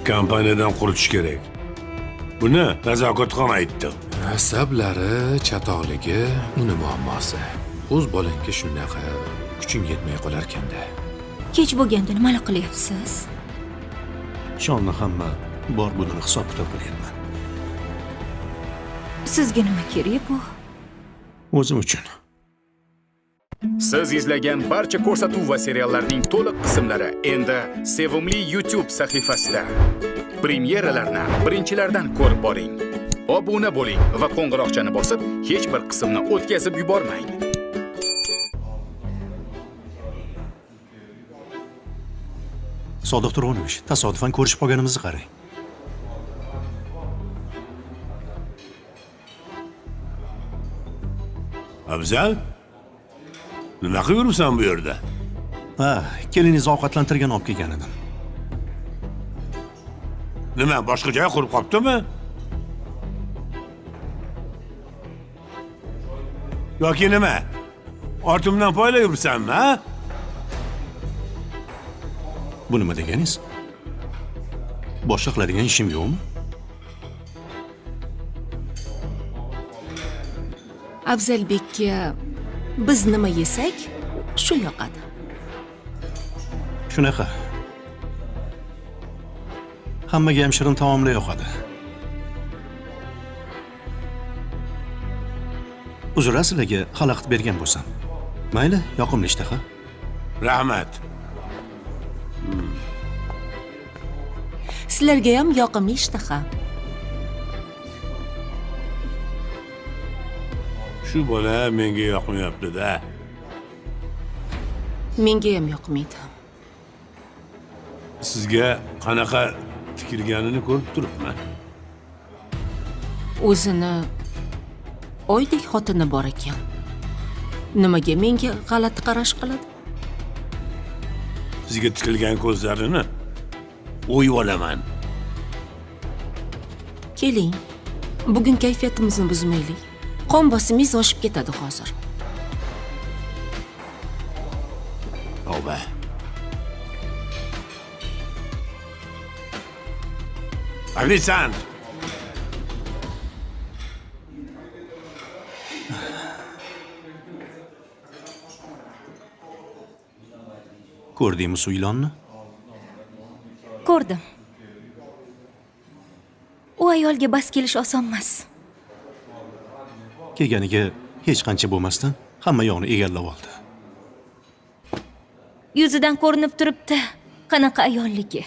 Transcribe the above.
kompaniyadan quritish kerak. Buni nazokatxon aytdi. Asablari, chatoqligi uni muammosi. O'z bolangga shunaqa kuching yetmay qolarkanda. Kech bo'lganda nima qilyapsiz? Shonni hamma bor budini hisob-kitob qilyapman. Sizga nima kerak bu? O'zim uchun. Siz izlagan barcha ko'rsatuv va seriallarning to'liq qismlari endi Sevimli YouTube sahifasida. Premyeralarni birinchilardan ko'rib boring. Obuna bo'ling va qo'ng'iroqchani bosib, hech bir qismni o'tkazib yubormang. Sodiq Turonovich, tasodifan ko'rishib qolganimizni qarang. Abzal? Nima qilib yuribsan bu yerda? Ha, keliningizni ovqatlantirgan olib kelgan edim. Nima, boshqa joy qurib qolibdimi? Yoki nima? Ortimdan poylab yuribsanmi, ha? Bu nima deganingiz? Boshqa qiladigan ishim yo'qmi? Afzalbekka biz nima yesak, shu yoqadi. Shunaqa. Hammaga ham shirin taomlar yoqadi. Uzr, sizlarga xalaqit bergan bo'lsam. Mayli, yoqimli ishtaha. Rahmat. Sizlarga ham yoqimli ishtaha. Shu bola menga yoqmayapti-da. Menga ham yoqmaydi. Sizga qanaqa tikilganini ko'rib turibman. O'zini oydek xotini bor ekan. Nimaga menga g'alati qarash qiladi? Sizga tikilgan ko'zlarini o'yib olaman. Keling, bugun kayfiyatimizni buzmaylik. Qon bosimingiz oshib ketadi hozir. Tavba. Ofitsiant! Ko'rdingmi shu ilonni? Ko'rdim. U ayolga bas kelish oson emas. Kelganiga hech qancha bo'lmasdan hamma yo'qni egallab oldi. Yuzidan ko'rinib turibdi, qanaqa ayolligi.